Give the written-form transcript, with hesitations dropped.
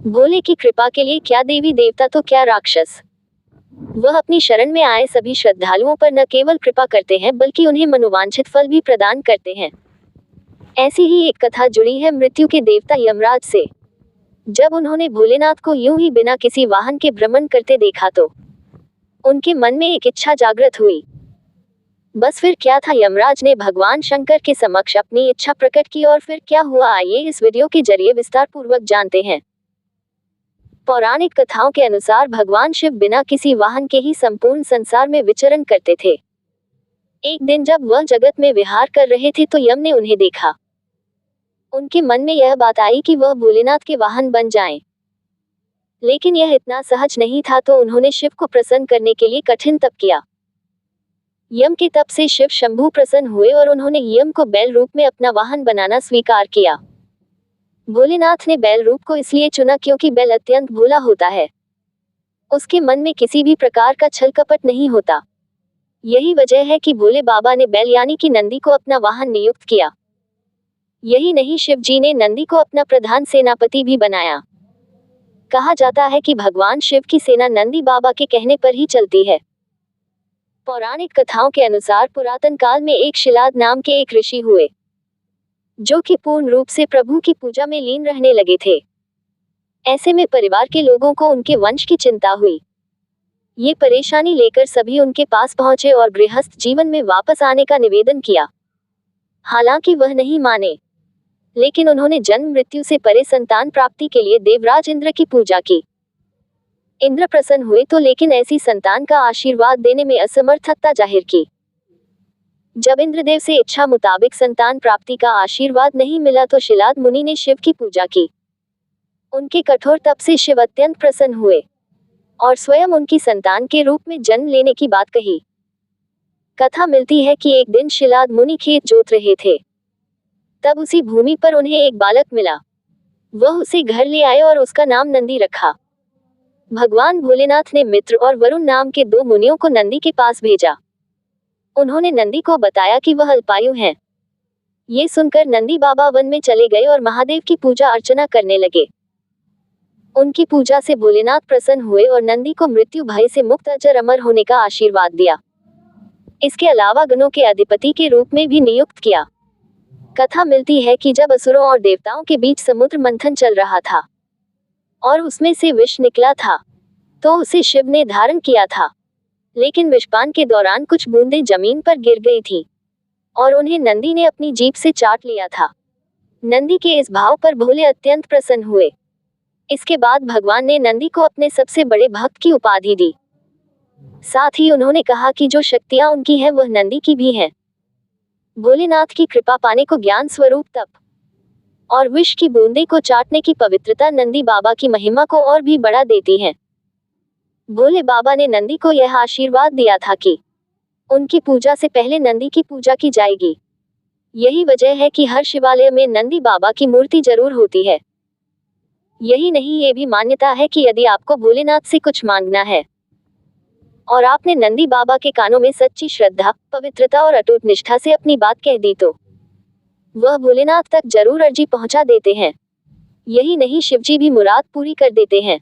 भोले की कृपा के लिए क्या देवी देवता तो क्या राक्षस। वह अपनी शरण में आए सभी श्रद्धालुओं पर न केवल कृपा करते हैं बल्कि उन्हें मनोवांछित फल भी प्रदान करते हैं। ऐसी ही एक कथा जुड़ी है मृत्यु के देवता यमराज से। जब उन्होंने भोलेनाथ को यूं ही बिना किसी वाहन के भ्रमण करते देखा तो उनके मन में एक इच्छा जागृत हुई। बस फिर क्या था, यमराज ने भगवान शंकर के समक्ष अपनी इच्छा प्रकट की और फिर क्या हुआ, आइए इस वीडियो के जरिए विस्तार पूर्वक जानते हैं। पौराणिक कथाओं के अनुसार भगवान शिव बिना किसी वाहन के ही संपूर्ण संसार में विचरण करते थे। एक दिन जब वह जगत में विहार कर रहे थे तो यम ने उन्हें देखा। उनके मन में यह बात आई कि वह भोलेनाथ के वाहन बन जाएं। लेकिन यह इतना सहज नहीं था, तो उन्होंने शिव को प्रसन्न करने के लिए कठिन तप किया। यम के तप से शिव शंभु प्रसन्न हुए और उन्होंने यम को बैल रूप में अपना वाहन बनाना स्वीकार किया। भोलेनाथ ने बैल रूप को इसलिए चुना क्योंकि बैल अत्यंत भोला होता है। उसके मन में किसी भी प्रकार का छल कपट नहीं होता। यही वजह है कि भोले बाबा ने बैल यानी कि नंदी को अपना वाहन नियुक्त किया। यही नहीं, शिव जी ने नंदी को अपना प्रधान सेनापति भी बनाया। कहा जाता है कि भगवान शिव की सेना नंदी बाबा के कहने पर ही चलती है। पौराणिक कथाओं के अनुसार पुरातन काल में एक शिलाद नाम के एक ऋषि हुए, जो कि पूर्ण रूप से प्रभु की पूजा में लीन रहने लगे थे। ऐसे में परिवार के लोगों को उनके वंश की चिंता हुई। ये परेशानी लेकर सभी उनके पास पहुंचे और गृहस्थ जीवन में वापस आने का निवेदन किया। हालांकि वह नहीं माने, लेकिन उन्होंने जन्म मृत्यु से परे संतान प्राप्ति के लिए देवराज इंद्र की पूजा की। इंद्र प्रसन्न हुए तो लेकिन ऐसी संतान का आशीर्वाद देने में असमर्थता जाहिर की। जब इंद्रदेव से इच्छा मुताबिक संतान प्राप्ति का आशीर्वाद नहीं मिला तो शिलाद मुनि ने शिव की पूजा की। उनके कठोर तप से शिव अत्यंत प्रसन्न हुए और स्वयं उनकी संतान के रूप में जन्म लेने की बात कही। कथा मिलती है कि एक दिन शिलाद मुनि खेत जोत रहे थे, तब उसी भूमि पर उन्हें एक बालक मिला। वह उसे घर ले आए और उसका नाम नंदी रखा। भगवान भोलेनाथ ने मित्र और वरुण नाम के दो मुनियों को नंदी के पास भेजा। उन्होंने नंदी को बताया कि वह अल्पायु हैं। ये सुनकर नंदी बाबा वन में चले गए और महादेव की पूजा अर्चना करने लगे। उनकी पूजा से भोलेनाथ प्रसन्न हुए और नंदी को मृत्यु भय से मुक्त अजर अमर होने का आशीर्वाद दिया। इसके अलावा गणों के अधिपति के रूप में भी नियुक्त किया। कथा मिलती है कि जब असुरों और देवताओं के बीच समुद्र मंथन चल रहा था और उसमें से विष निकला था, तो उसे शिव ने धारण किया था। लेकिन विषपान के दौरान कुछ बूंदें जमीन पर गिर गई थी और उन्हें नंदी ने अपनी जीभ से चाट लिया था। नंदी के इस भाव पर भोले अत्यंत प्रसन्न हुए। इसके बाद भगवान ने नंदी को अपने सबसे बड़े भक्त की उपाधि दी। साथ ही उन्होंने कहा कि जो शक्तियां उनकी हैं वह नंदी की भी हैं। भोलेनाथ की कृपा पाने को ज्ञान स्वरूप तप और विष की बूंदे को चाटने की पवित्रता नंदी बाबा की महिमा को और भी बढ़ा देती है। भोले बाबा ने नंदी को यह आशीर्वाद दिया था कि उनकी पूजा से पहले नंदी की पूजा की जाएगी। यही वजह है कि हर शिवालय में नंदी बाबा की मूर्ति जरूर होती है। यही नहीं, ये भी मान्यता है कि यदि आपको भोलेनाथ से कुछ मांगना है और आपने नंदी बाबा के कानों में सच्ची श्रद्धा, पवित्रता और अटूट निष्ठा से अपनी बात कह दी तो वह भोलेनाथ तक जरूर अर्जी पहुंचा देते हैं। यही नहीं, शिवजी भी मुराद पूरी कर देते हैं।